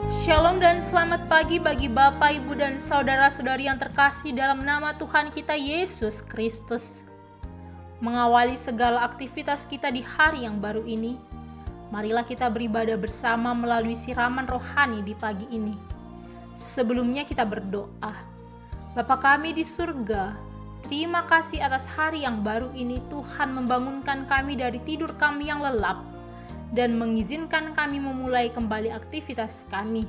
Shalom dan selamat pagi bagi Bapak, Ibu, dan saudara-saudari yang terkasih dalam nama Tuhan kita Yesus Kristus. Mengawali segala aktivitas kita di hari yang baru ini, marilah kita beribadah bersama melalui siraman rohani di pagi ini. Sebelumnya kita berdoa. Bapa kami di surga, terima kasih atas hari yang baru ini. Tuhan membangunkan kami dari tidur kami yang lelap dan mengizinkan kami memulai kembali aktivitas kami.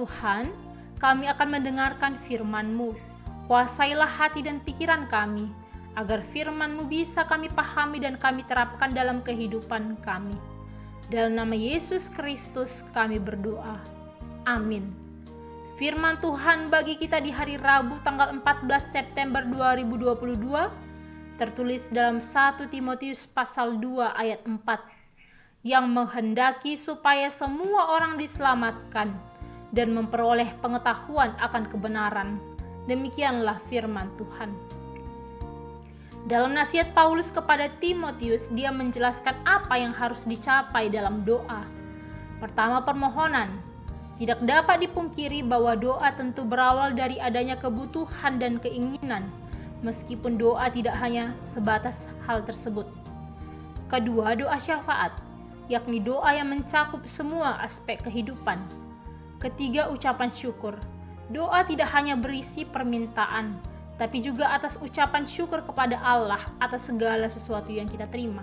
Tuhan, kami akan mendengarkan firman-Mu. Kuasailah hati dan pikiran kami, agar firman-Mu bisa kami pahami dan kami terapkan dalam kehidupan kami. Dalam nama Yesus Kristus kami berdoa. Amin. Firman Tuhan bagi kita di hari Rabu tanggal 14 September 2022 tertulis dalam 1 Timotius pasal 2 ayat 4. Yang menghendaki supaya semua orang diselamatkan dan memperoleh pengetahuan akan kebenaran. Demikianlah firman Tuhan. Dalam nasihat Paulus kepada Timotius, dia menjelaskan apa yang harus dicapai dalam doa. Pertama, permohonan. Tidak dapat dipungkiri bahwa doa tentu berawal dari adanya kebutuhan dan keinginan, meskipun doa tidak hanya sebatas hal tersebut. Kedua, doa syafaat, yakni doa yang mencakup semua aspek kehidupan. Ketiga, ucapan syukur. Doa tidak hanya berisi permintaan, tapi juga atas ucapan syukur kepada Allah atas segala sesuatu yang kita terima.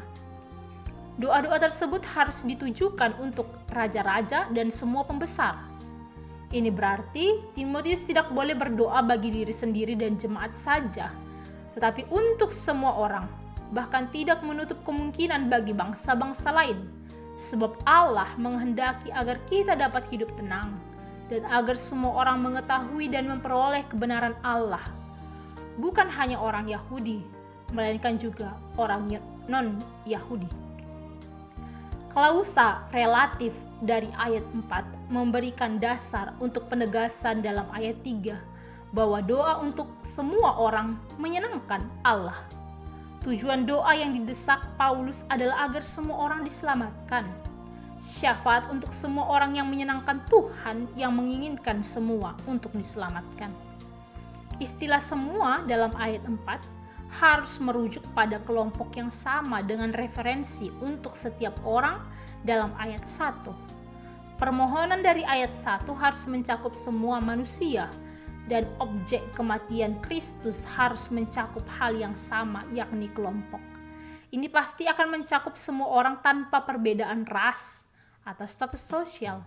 Doa-doa tersebut harus ditujukan untuk raja-raja dan semua pembesar. Ini berarti Timotius tidak boleh berdoa bagi diri sendiri dan jemaat saja, tetapi untuk semua orang, bahkan tidak menutup kemungkinan bagi bangsa-bangsa lain. Sebab Allah menghendaki agar kita dapat hidup tenang dan agar semua orang mengetahui dan memperoleh kebenaran Allah. Bukan hanya orang Yahudi, melainkan juga orang non-Yahudi. Klausa relatif dari ayat 4 memberikan dasar untuk penegasan dalam ayat 3 bahwa doa untuk semua orang menyenangkan Allah. Tujuan doa yang didesak Paulus adalah agar semua orang diselamatkan. Syafaat untuk semua orang yang menyenangkan Tuhan yang menginginkan semua untuk diselamatkan. Istilah semua dalam ayat 4 harus merujuk pada kelompok yang sama dengan referensi untuk setiap orang dalam ayat 1. Permohonan dari ayat 1 harus mencakup semua manusia, dan objek kematian Kristus harus mencakup hal yang sama, yakni kelompok. Ini pasti akan mencakup semua orang tanpa perbedaan ras atau status sosial,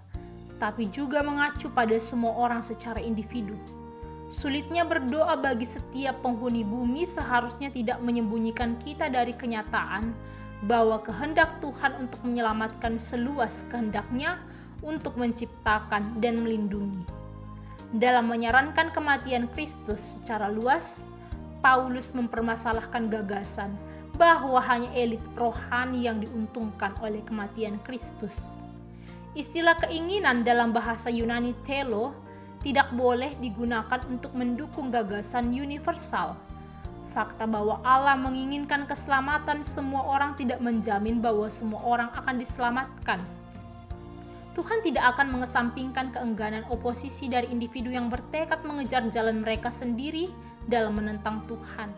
tapi juga mengacu pada semua orang secara individu. Sulitnya berdoa bagi setiap penghuni bumi seharusnya tidak menyembunyikan kita dari kenyataan bahwa kehendak Tuhan untuk menyelamatkan seluas kehendaknya untuk menciptakan dan melindungi. Dalam menyarankan kematian Kristus secara luas, Paulus mempermasalahkan gagasan bahwa hanya elit rohani yang diuntungkan oleh kematian Kristus. Istilah keinginan dalam bahasa Yunani telo tidak boleh digunakan untuk mendukung gagasan universal. Fakta bahwa Allah menginginkan keselamatan semua orang tidak menjamin bahwa semua orang akan diselamatkan. Tuhan tidak akan mengesampingkan keengganan oposisi dari individu yang bertekad mengejar jalan mereka sendiri dalam menentang Tuhan.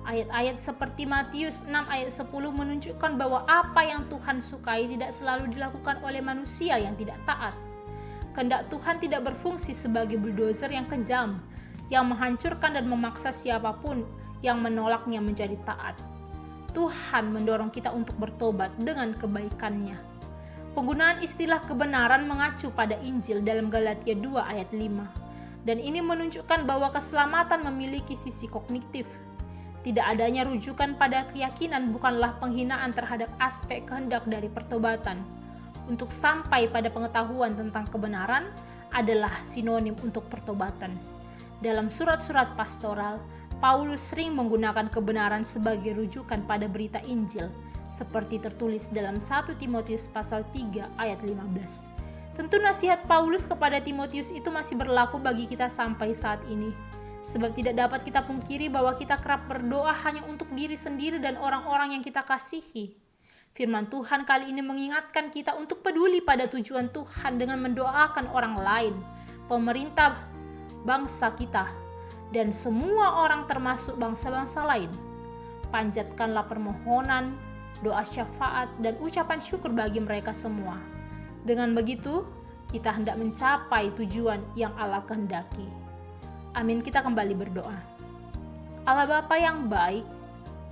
Ayat-ayat seperti Matius 6 ayat 10 menunjukkan bahwa apa yang Tuhan sukai tidak selalu dilakukan oleh manusia yang tidak taat. Kehendak Tuhan tidak berfungsi sebagai bulldozer yang kejam, yang menghancurkan dan memaksa siapapun yang menolaknya menjadi taat. Tuhan mendorong kita untuk bertobat dengan kebaikannya. Penggunaan istilah kebenaran mengacu pada Injil dalam Galatia 2 ayat 5. Dan ini menunjukkan bahwa keselamatan memiliki sisi kognitif. Tidak adanya rujukan pada keyakinan bukanlah penghinaan terhadap aspek kehendak dari pertobatan. Untuk sampai pada pengetahuan tentang kebenaran adalah sinonim untuk pertobatan. Dalam surat-surat pastoral, Paulus sering menggunakan kebenaran sebagai rujukan pada berita Injil, seperti tertulis dalam 1 Timotius pasal 3 ayat 15. Tentu nasihat Paulus kepada Timotius itu masih berlaku bagi kita sampai saat ini. Sebab tidak dapat kita pungkiri bahwa kita kerap berdoa hanya untuk diri sendiri dan orang-orang yang kita kasihi. Firman Tuhan kali ini mengingatkan kita untuk peduli pada tujuan Tuhan dengan mendoakan orang lain, pemerintah bangsa kita, dan semua orang termasuk bangsa-bangsa lain. Panjatkanlah permohonan, doa syafaat, dan ucapan syukur bagi mereka semua. Dengan begitu, kita hendak mencapai tujuan yang Allah kehendaki. Amin. Kita kembali berdoa. Allah Bapa yang baik,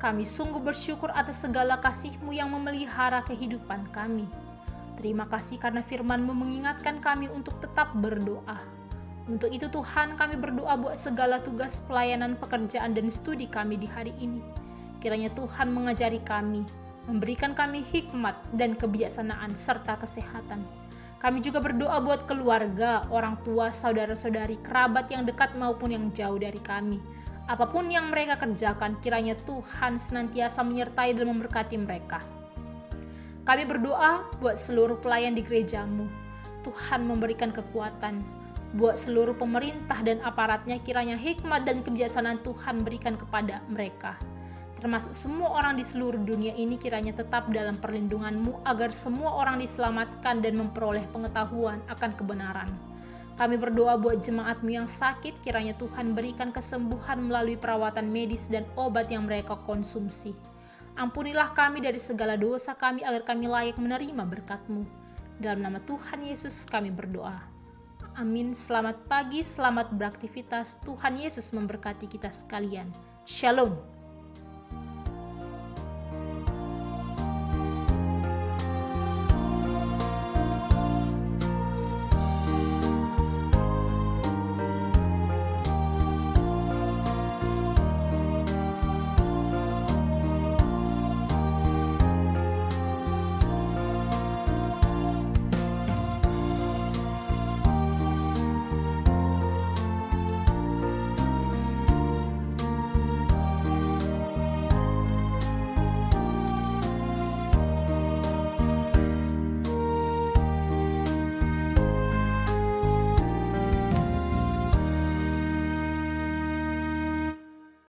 kami sungguh bersyukur atas segala kasih-Mu yang memelihara kehidupan kami. Terima kasih karena firman-Mu mengingatkan kami untuk tetap berdoa. Untuk itu Tuhan, kami berdoa buat segala tugas pelayanan, pekerjaan, dan studi kami di hari ini. Kiranya Tuhan mengajari kami, memberikan kami hikmat dan kebijaksanaan serta kesehatan. Kami juga berdoa buat keluarga, orang tua, saudara-saudari, kerabat yang dekat maupun yang jauh dari kami. Apapun yang mereka kerjakan, kiranya Tuhan senantiasa menyertai dan memberkati mereka. Kami berdoa buat seluruh pelayan di gereja-Mu. Tuhan memberikan kekuatan. Buat seluruh pemerintah dan aparatnya, kiranya hikmat dan kebijaksanaan Tuhan berikan kepada mereka. Termasuk semua orang di seluruh dunia ini, kiranya tetap dalam perlindungan-Mu agar semua orang diselamatkan dan memperoleh pengetahuan akan kebenaran. Kami berdoa buat jemaat-Mu yang sakit, kiranya Tuhan berikan kesembuhan melalui perawatan medis dan obat yang mereka konsumsi. Ampunilah kami dari segala dosa kami agar kami layak menerima berkat-Mu. Dalam nama Tuhan Yesus kami berdoa. Amin. Selamat pagi, selamat beraktivitas. Tuhan Yesus memberkati kita sekalian. Shalom.